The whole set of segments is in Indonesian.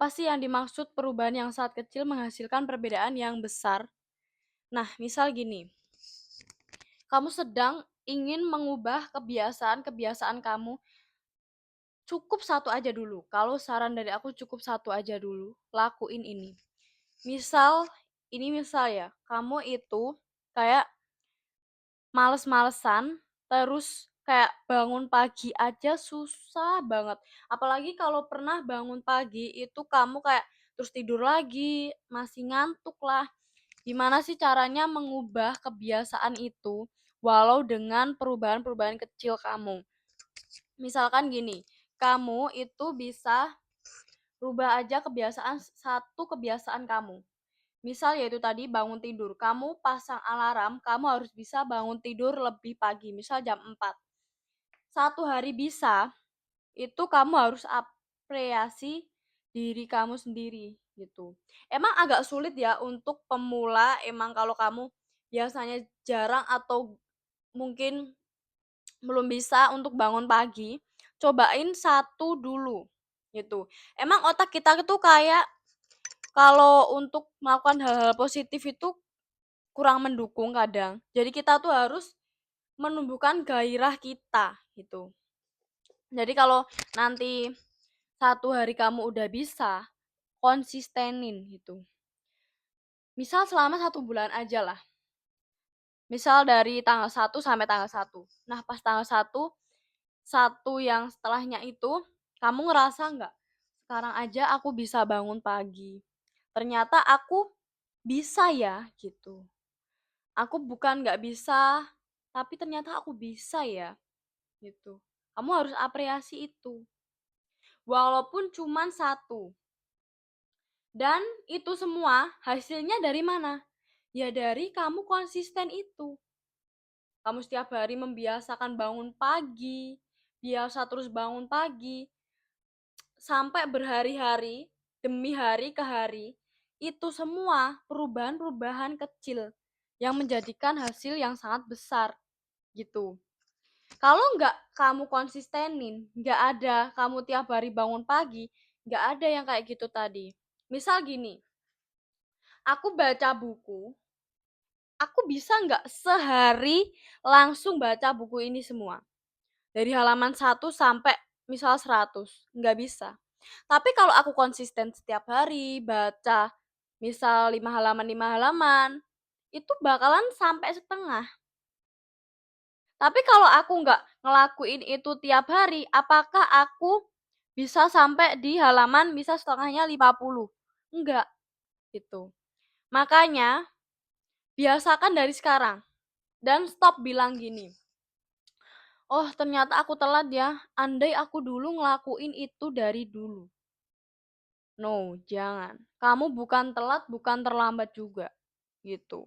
apa sih yang dimaksud perubahan yang sangat kecil menghasilkan perbedaan yang besar? Nah, misal gini, kamu sedang ingin mengubah kebiasaan-kebiasaan kamu, cukup satu aja dulu. Kalau saran dari aku cukup satu aja dulu, lakuin ini. Misal, ini misal ya, kamu itu kayak males-malesan, terus kayak bangun pagi aja susah banget. Apalagi kalau pernah bangun pagi itu kamu kayak terus tidur lagi, masih ngantuk lah. Gimana sih caranya mengubah kebiasaan itu walau dengan perubahan-perubahan kecil kamu? Misalkan gini, kamu itu bisa rubah aja satu kebiasaan kamu. Misal yaitu tadi bangun tidur, kamu pasang alarm, kamu harus bisa bangun tidur lebih pagi, misal jam 4. Satu hari bisa, itu kamu harus apresiasi diri kamu sendiri gitu. Emang agak sulit ya untuk pemula, emang kalau kamu biasanya jarang atau mungkin belum bisa untuk bangun pagi, cobain satu dulu gitu. Emang otak kita itu kayak kalau untuk melakukan hal-hal positif itu kurang mendukung kadang. Jadi kita tuh harus menumbuhkan gairah kita gitu. Jadi kalau nanti satu hari kamu udah bisa, konsistenin gitu. Misal selama 1 bulan aja lah. Misal dari tanggal 1 sampai tanggal 1. Nah pas tanggal 1, satu yang setelahnya itu, kamu ngerasa nggak? Sekarang aja aku bisa bangun pagi. Ternyata aku bisa ya gitu. Aku bukan nggak bisa, tapi ternyata aku bisa ya gitu. Kamu harus apresiasi itu. Walaupun cuman satu. Dan itu semua hasilnya dari mana? Ya dari kamu konsisten itu. Kamu setiap hari membiasakan bangun pagi, biasa terus bangun pagi, sampai berhari-hari, demi hari ke hari, itu semua perubahan-perubahan kecil yang menjadikan hasil yang sangat besar gitu. Kalau nggak kamu konsistenin, nggak ada kamu tiap hari bangun pagi, nggak ada yang kayak gitu tadi. Misal gini, aku baca buku, aku bisa nggak sehari langsung baca buku ini semua? Dari halaman 1 sampai misal 100, nggak bisa. Tapi kalau aku konsisten setiap hari baca misal 5 halaman 5 halaman, itu bakalan sampai setengah. Tapi kalau aku nggak ngelakuin itu tiap hari, apakah aku bisa sampai di halaman bisa setengahnya 50? Enggak, gitu. Makanya, biasakan dari sekarang. Dan stop bilang gini, oh ternyata aku telat ya, andai aku dulu ngelakuin itu dari dulu. No, jangan. Kamu bukan telat, bukan terlambat juga. Gitu.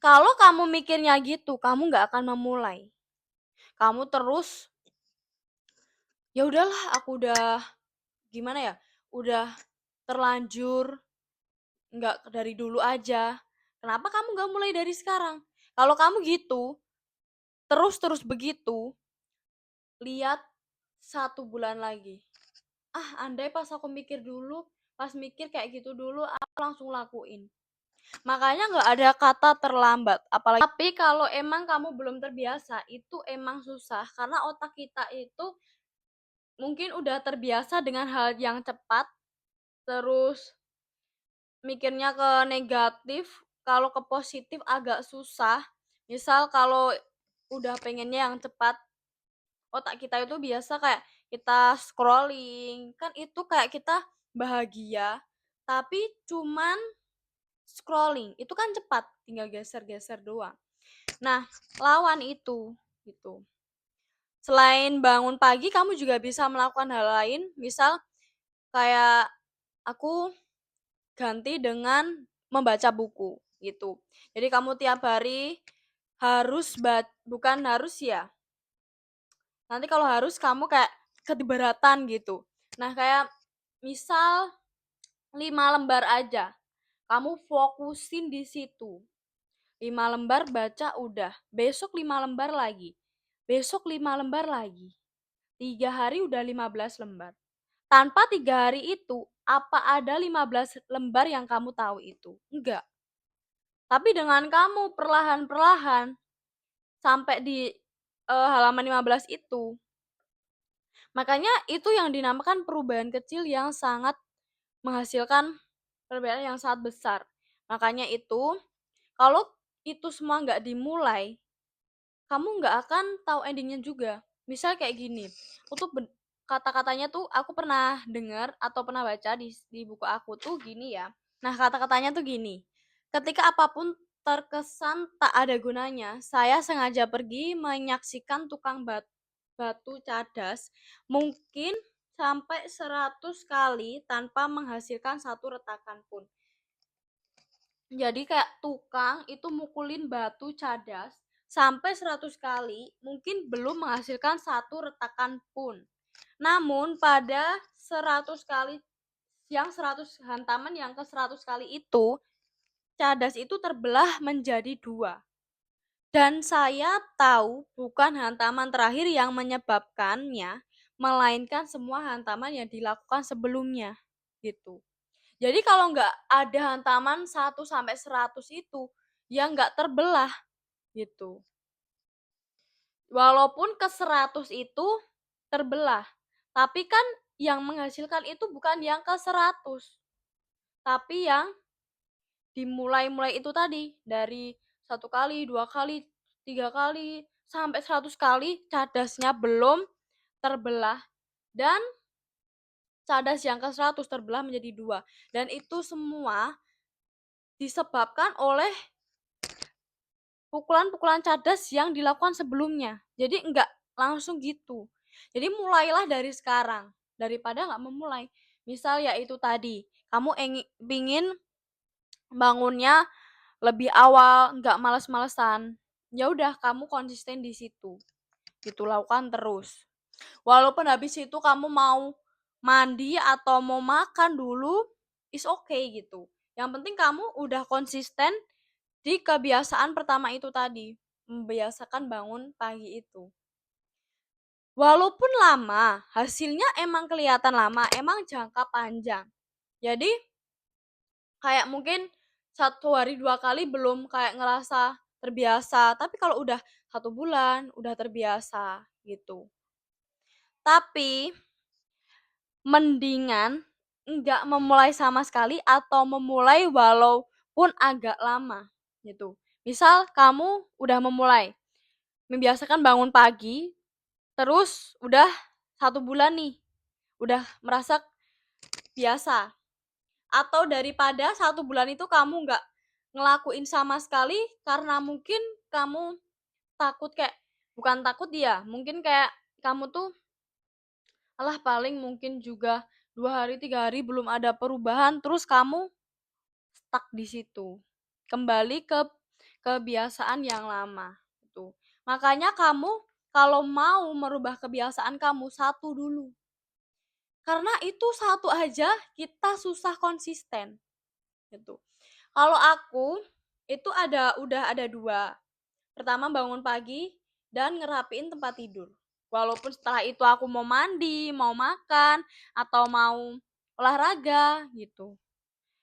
Kalau kamu mikirnya gitu, kamu nggak akan memulai. Kamu terus, ya udahlah aku udah gimana ya, udah terlanjur nggak dari dulu aja. Kenapa kamu nggak mulai dari sekarang? Kalau kamu gitu, terus-terus begitu, lihat 1 bulan lagi. Ah, andai pas aku mikir dulu, pas mikir kayak gitu dulu, aku langsung lakuin. Makanya nggak ada kata terlambat. Apalagi tapi kalau emang kamu belum terbiasa, itu emang susah. Karena otak kita itu mungkin udah terbiasa dengan hal yang cepat, terus mikirnya ke negatif, kalau ke positif agak susah. Misal kalau udah pengennya yang cepat, otak kita itu biasa kayak kita scrolling, kan itu kayak kita bahagia, tapi cuman scrolling, itu kan cepat, tinggal geser-geser doang. Nah, lawan itu, gitu. Selain bangun pagi, kamu juga bisa melakukan hal lain, misal kayak aku ganti dengan membaca buku gitu. Jadi kamu tiap hari harus bukan harus ya. Nanti kalau harus kamu kayak keberatan gitu. Nah, kayak misal 5 lembar aja. Kamu fokusin di situ. 5 lembar baca udah. Besok 5 lembar lagi. Besok 5 lembar lagi. 3 hari udah 15 lembar. Tanpa 3 hari itu, apa ada 15 lembar yang kamu tahu itu? Enggak. Tapi dengan kamu perlahan-perlahan sampai di halaman 15 itu, makanya itu yang dinamakan perubahan kecil yang sangat menghasilkan perbedaan yang sangat besar. Makanya itu, kalau itu semua nggak dimulai, kamu nggak akan tahu endingnya juga. Misal kayak gini, untuk kata-katanya tuh aku pernah dengar atau pernah baca di buku aku tuh gini ya. Nah, kata-katanya tuh gini. Ketika apapun terkesan tak ada gunanya, saya sengaja pergi menyaksikan tukang batu cadas mungkin sampai 100 kali tanpa menghasilkan satu retakan pun. Jadi kayak tukang itu mukulin batu cadas sampai 100 kali mungkin belum menghasilkan satu retakan pun. Namun pada 100 kali yang 100 hantaman yang ke 100 kali itu, cadas itu terbelah menjadi dua. Dan saya tahu bukan hantaman terakhir yang menyebabkannya, melainkan semua hantaman yang dilakukan sebelumnya. Gitu. Jadi kalau nggak ada hantaman 1 sampai 100 itu, ya nggak terbelah gitu. Walaupun ke 100 itu terbelah, tapi kan yang menghasilkan itu bukan yang ke 100, tapi yang dimulai-mulai itu tadi, dari 1 kali, 2 kali, 3 kali, sampai 100 kali cadasnya belum terbelah dan cadas yang ke 100 terbelah menjadi dua. Dan itu semua disebabkan oleh pukulan-pukulan cadas yang dilakukan sebelumnya. Jadi enggak langsung gitu. Jadi mulailah dari sekarang daripada nggak memulai. Misal ya itu tadi, kamu pingin bangunnya lebih awal, nggak males-malesan. Ya udah kamu konsisten di situ. Gitu lakukan terus. Walaupun habis itu kamu mau mandi atau mau makan dulu, is okay gitu. Yang penting kamu udah konsisten di kebiasaan pertama itu tadi, membiasakan bangun pagi itu. Walaupun lama, hasilnya emang kelihatan lama, emang jangka panjang. Jadi kayak mungkin 1 hari 2 kali belum kayak ngerasa terbiasa, tapi kalau udah 1 bulan udah terbiasa gitu. Tapi mendingan enggak memulai sama sekali atau memulai walaupun agak lama gitu. Misal kamu udah memulai membiasakan bangun pagi, terus udah 1 bulan nih, udah merasa biasa. Atau daripada 1 bulan itu kamu nggak ngelakuin sama sekali karena mungkin kamu takut kayak, bukan takut ya, mungkin kayak kamu tuh, alah paling mungkin juga 2 hari 3 hari belum ada perubahan, terus kamu stuck di situ. Kembali ke kebiasaan yang lama. Gitu. Makanya kamu kalau mau merubah kebiasaan kamu, satu dulu. Karena itu satu aja kita susah konsisten. Gitu. Kalau aku itu udah ada dua. Pertama bangun pagi dan ngerapiin tempat tidur. Walaupun setelah itu aku mau mandi, mau makan, atau mau olahraga gitu.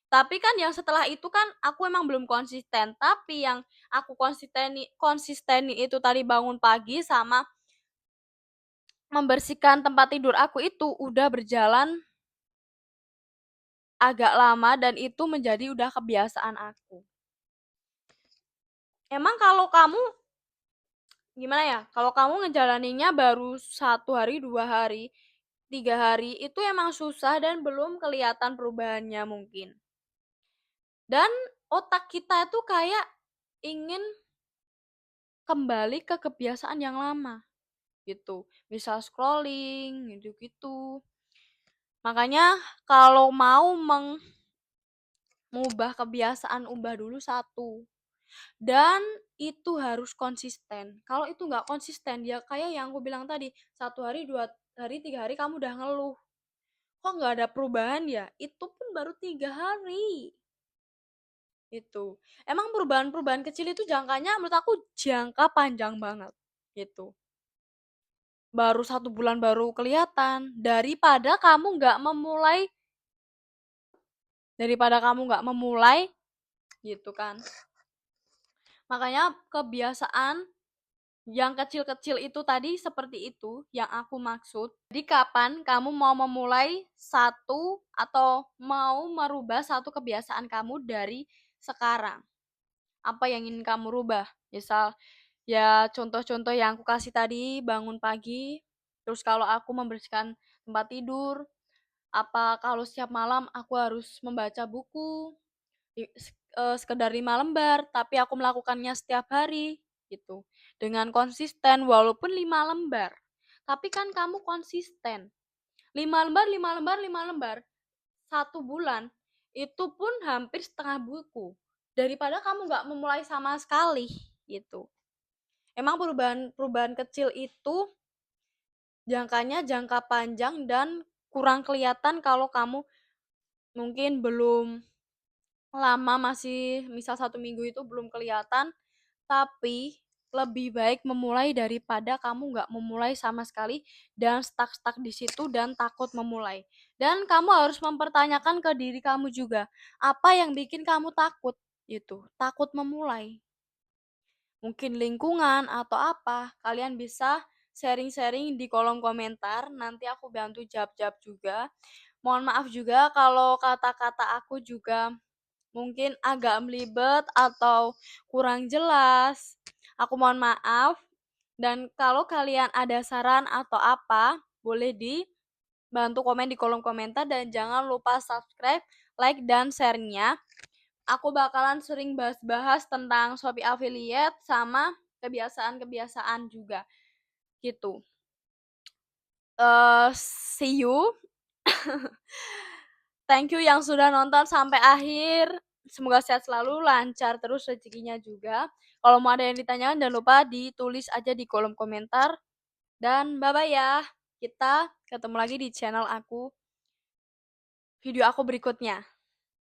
Tapi kan yang setelah itu kan aku emang belum konsisten. Tapi yang aku konsisteni itu tadi bangun pagi sama membersihkan tempat tidur aku itu udah berjalan agak lama dan itu menjadi udah kebiasaan aku. Emang kalau kamu gimana ya? Kalau kamu ngejalaninnya baru 1 hari, 2 hari, 3 hari, itu emang susah dan belum kelihatan perubahannya mungkin. Dan otak kita itu kayak ingin kembali ke kebiasaan yang lama gitu. Misal scrolling gitu-gitu. Makanya kalau mau mengubah kebiasaan, ubah dulu satu. Dan itu harus konsisten. Kalau itu nggak konsisten, ya kayak yang aku bilang tadi, 1 hari, 2 hari, 3 hari kamu udah ngeluh. Kok nggak ada perubahan ya? Itu pun baru 3 hari. Itu. Emang perubahan-perubahan kecil itu jangkanya menurut aku jangka panjang banget. Gitu. baru 1 bulan baru kelihatan, daripada kamu nggak memulai gitu kan. Makanya kebiasaan yang kecil-kecil itu tadi seperti itu yang aku maksud. Jadi kapan kamu mau memulai satu atau mau merubah satu kebiasaan kamu dari sekarang? Apa yang ingin kamu rubah? Misal ya contoh-contoh yang aku kasih tadi, bangun pagi, terus kalau aku membersihkan tempat tidur, apa kalau setiap malam aku harus membaca buku, sekedar 5 lembar, tapi aku melakukannya setiap hari, gitu. Dengan konsisten, walaupun 5 lembar. Tapi kan kamu konsisten. 5 lembar, 5 lembar, 5 lembar. 1 bulan, itu pun hampir setengah buku. Daripada kamu nggak memulai sama sekali, gitu. Emang perubahan kecil itu jangkanya jangka panjang dan kurang kelihatan kalau kamu mungkin belum lama, masih misal 1 minggu itu belum kelihatan, tapi lebih baik memulai daripada kamu nggak memulai sama sekali dan stuck-stuck di situ dan takut memulai. Dan kamu harus mempertanyakan ke diri kamu juga, apa yang bikin kamu takut? Itu, takut memulai. Mungkin lingkungan atau apa. Kalian bisa sharing-sharing di kolom komentar, nanti aku bantu jawab-jawab juga. Mohon maaf juga kalau kata-kata aku juga mungkin agak melibet atau kurang jelas. Aku mohon maaf. Dan kalau kalian ada saran atau apa, boleh dibantu komen di kolom komentar dan jangan lupa subscribe, like, dan share-nya. Aku bakalan sering bahas-bahas tentang Shopee Affiliate sama kebiasaan-kebiasaan juga. Gitu. See you. Thank you yang sudah nonton sampai akhir. Semoga sehat selalu, lancar terus rezekinya juga. Kalau mau ada yang ditanyakan, jangan lupa ditulis aja di kolom komentar. Dan bye-bye ya. Kita ketemu lagi di channel aku, video aku berikutnya.